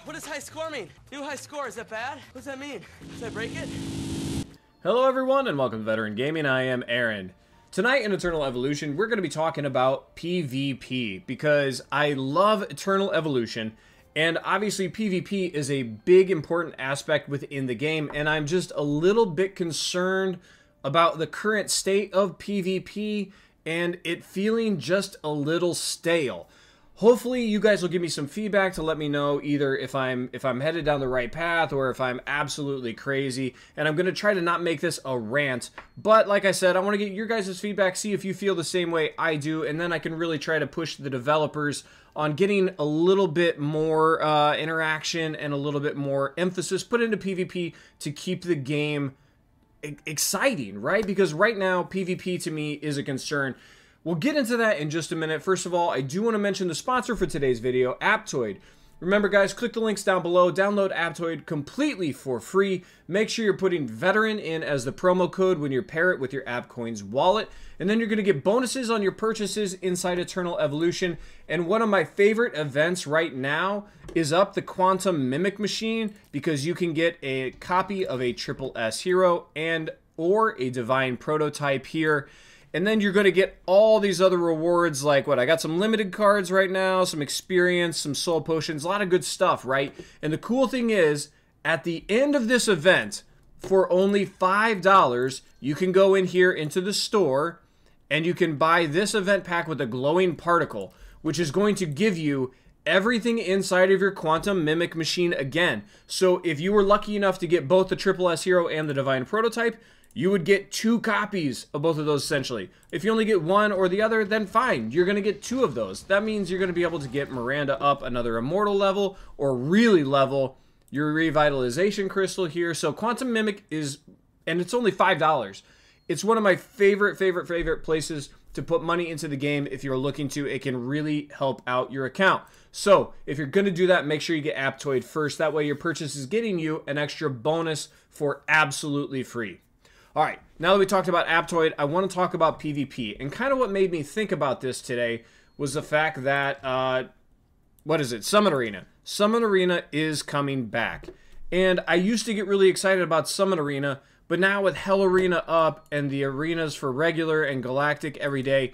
What does high score mean? New high score, is that bad? What does that mean? Did I break it? Hello everyone and welcome to Veteran Gaming. I am Aaron. Tonight in Eternal Evolution, we're going to be talking about PvP because I love Eternal Evolution, and obviously PvP is a big important aspect within the game, and I'm just a little bit concerned about the current state of PvP and it feeling just a little stale. Hopefully you guys will give me some feedback to let me know either if I'm headed down the right path or if I'm absolutely crazy. And I'm going to try to not make this a rant. But like I said, I want to get your guys' feedback, see if you feel the same way I do. And then I can really try to push the developers on getting a little bit more interaction and a little bit more emphasis put into PvP to keep the game exciting, right? Because right now, PvP to me is a concern. We'll get into that in just a minute. First of all, I do want to mention the sponsor for today's video, Aptoide. Remember guys, click the links down below, download Aptoide completely for free. Make sure you're putting Veteran in as the promo code when you pair it with your AppCoins wallet. And then you're going to get bonuses on your purchases inside Eternal Evolution. And one of my favorite events right now is up the Quantum Mimic Machine, because you can get a copy of a Triple S hero and or a Divine Prototype here. And then you're going to get all these other rewards like what? I got some limited cards right now, some experience, some soul potions, a lot of good stuff, right? And the cool thing is, at the end of this event, for only $5, you can go in here into the store and you can buy this event pack with a glowing particle, which is going to give you everything inside of your Quantum Mimic Machine again. So if you were lucky enough to get both the Triple S Hero and the Divine Prototype, you would get 2 copies of both of those essentially. If you only get one or the other, then fine. You're going to get 2 of those. That means you're going to be able to get Miranda up another Immortal level or really level your Revitalization Crystal here. So Quantum Mimic is, and it's only $5. It's one of my favorite places to put money into the game if you're looking to. It can really help out your account. So if you're going to do that, make sure you get Aptoide first. That way your purchase is getting you an extra bonus for absolutely free. All right, now that we talked about Aptoide, I want to talk about PvP. And kind of what made me think about this today was the fact that, what is it? Summon Arena. Summon Arena is coming back. And I used to get really excited about Summon Arena, but now with Hell Arena up and the arenas for regular and galactic every day,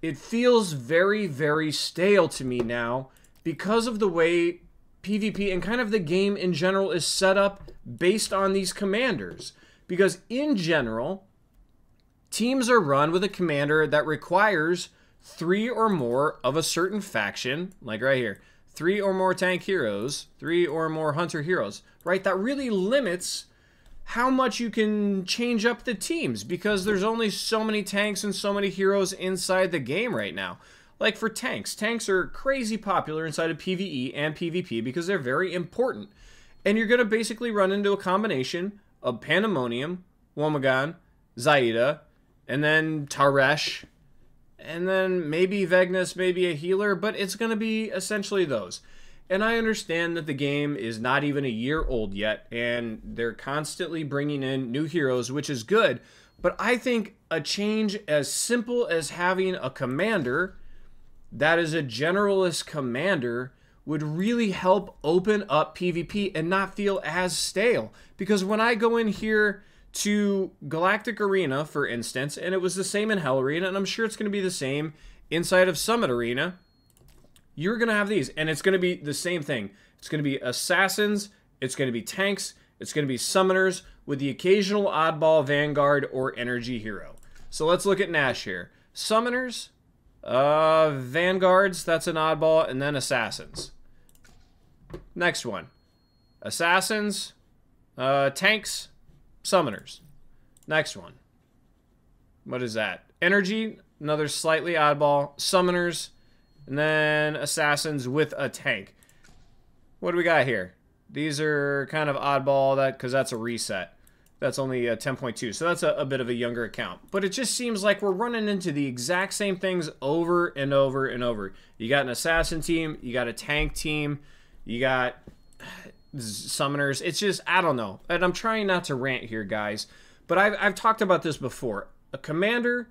it feels very stale to me now because of the way PvP and kind of the game in general is set up based on these commanders. Because in general, teams are run with a commander that requires 3 or more of a certain faction, like right here, 3 or more tank heroes, 3 or more hunter heroes, right? That really limits how much you can change up the teams, because there's only so many tanks and so many heroes inside the game right now. Like for tanks, tanks are crazy popular inside of PvE and PvP because they're very important. And you're going to basically run into a combination of Pandemonium, Womagan, Zaida, and then Taresh, and then maybe Vegnus, maybe a healer, but it's going to be essentially those. And I understand that the game is not even a year old yet, and they're constantly bringing in new heroes, which is good, but I think a change as simple as having a commander that is a generalist commander would really help open up PvP and not feel as stale. Because when I go in here to Galactic Arena, for instance, and it was the same in Hell Arena, and I'm sure it's going to be the same inside of Summit Arena, you're going to have these, and it's going to be the same thing. It's going to be assassins, it's going to be tanks, it's going to be summoners, with the occasional oddball Vanguard or energy hero. So let's look at Nash here. Summoners, Vanguards, that's an oddball, and then assassins. Next one. Assassins, tanks, summoners. Next one. What is that? Energy, another slightly oddball, summoners, and then assassins with a tank. What do we got here? These are kind of oddball, because that's a reset. That's only a 10.2, so that's a bit of a younger account. But it just seems like we're running into the exact same things over and over and over. You got an assassin team, you got a tank team, you got summoners. It's just, I don't know. And I'm trying not to rant here, guys. But I've talked about this before. A commander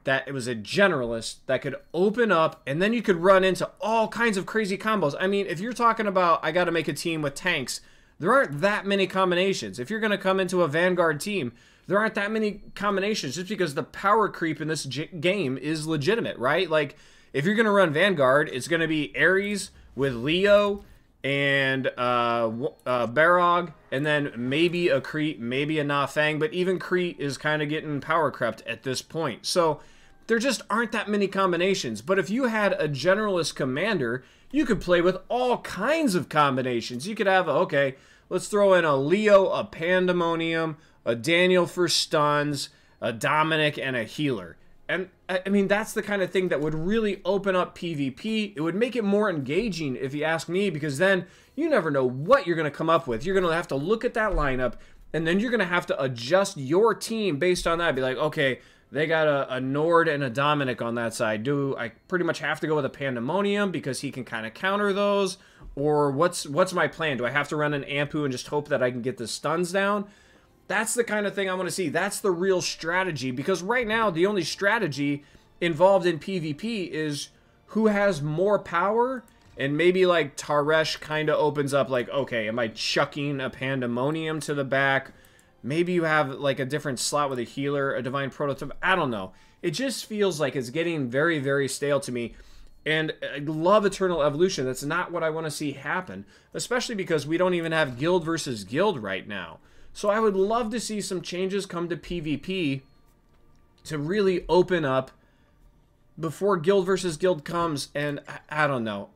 that it was a generalist that could open up, and then you could run into all kinds of crazy combos. I mean, if you're talking about, I got to make a team with tanks, there aren't that many combinations. If you're going to come into a Vanguard team, there aren't that many combinations just because the power creep in this game is legitimate, right? Like, if you're going to run Vanguard, it's going to be Ares with Leo and Barog, and then maybe a Crete, maybe a Na Fang, but even Crete is kind of getting power crept at this point. So there just aren't that many combinations. But if you had a generalist commander, you could play with all kinds of combinations. You could have, okay, let's throw in a Leo, a Pandemonium, a Daniel for stuns, a Dominic, and a healer. And, I mean, that's the kind of thing that would really open up PvP. It would make it more engaging, if you ask me, because then you never know what you're going to come up with. You're going to have to look at that lineup, and then you're going to have to adjust your team based on that. Be like, okay, they got a Nord and a Dominic on that side. Do I pretty much have to go with a Pandemonium because he can kind of counter those? Or what's my plan? Do I have to run an Ampu and just hope that I can get the stuns down? That's the kind of thing I want to see. That's the real strategy, because right now the only strategy involved in PvP is who has more power, and maybe like Taresh kind of opens up like, okay, am I chucking a Pandemonium to the back? Maybe you have like a different slot with a healer, a Divine Prototype. I don't know. It just feels like it's getting very, very stale to me. And I love Eternal Evolution. That's not what I want to see happen, especially because we don't even have guild versus guild right now. So I would love to see some changes come to PvP to really open up before guild versus guild comes. And I don't know.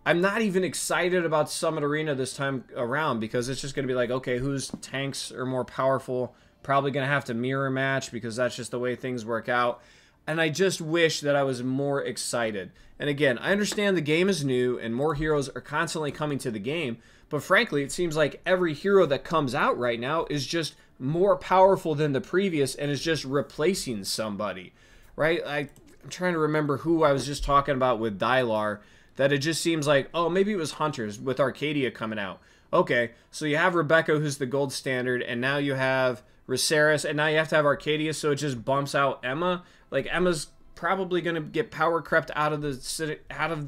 I'm not even excited about Summit Arena this time around, because it's just going to be like, okay, whose tanks are more powerful? Probably going to have to mirror match, because that's just the way things work out. And I just wish that I was more excited. And again, I understand the game is new and more heroes are constantly coming to the game, but frankly, it seems like every hero that comes out right now is just more powerful than the previous and is just replacing somebody, right? I'm trying to remember who I was just talking about with Dylar, that it just seems like, oh, maybe it was Hunters with Arcadia coming out. Okay, so you have Rebecca, who's the gold standard, and now you have Viserys, and now you have to have Arcadia, so it just bumps out Emma. Like, Emma's probably going to get power crept out of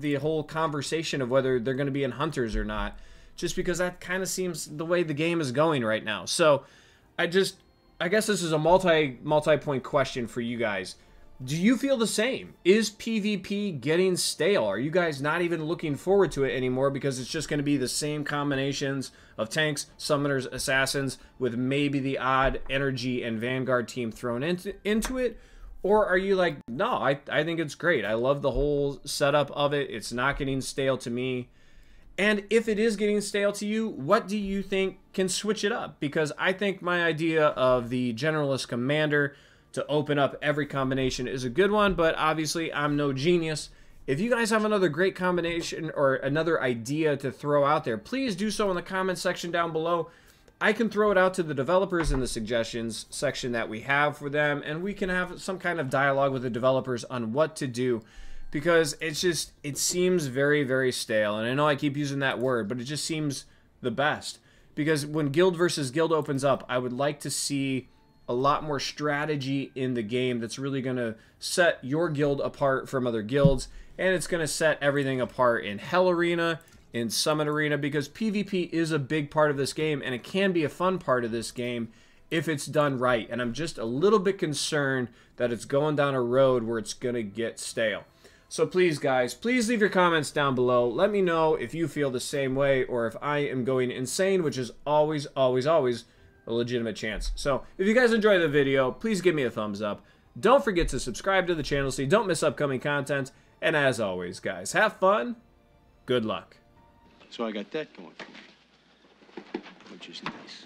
the whole conversation of whether they're going to be in Hunters or not, just because that kind of seems the way the game is going right now. So I guess this is a multi-point question for you guys. Do you feel the same? Is PvP getting stale? Are you guys not even looking forward to it anymore because it's just going to be the same combinations of tanks, summoners, assassins, with maybe the odd energy and Vanguard team thrown into it? Or are you like, no, I think it's great. I love the whole setup of it. It's not getting stale to me. And if it is getting stale to you, what do you think can switch it up? Because I think my idea of the Generalist Commander to open up every combination is a good one, but obviously I'm no genius. If you guys have another great combination or another idea to throw out there, please do so in the comment section down below. I can throw it out to the developers in the suggestions section that we have for them, and we can have some kind of dialogue with the developers on what to do, because it seems very, very stale. And I know I keep using that word, but it just seems the best, because when guild versus guild opens up, I would like to see a lot more strategy in the game that's really going to set your guild apart from other guilds, and it's going to set everything apart in Hell Arena, in Summit Arena, because PvP is a big part of this game, and it can be a fun part of this game if it's done right. And I'm just a little bit concerned that it's going down a road where it's going to get stale. So please, guys, please leave your comments down below. Let me know if you feel the same way, or if I am going insane, which is always, always, always a legitimate chance. So if you guys enjoy the video, please give me a thumbs up. Don't forget to subscribe to the channel so you don't miss upcoming content. And as always, guys, have fun. Good luck. So I got that going for me, which is nice.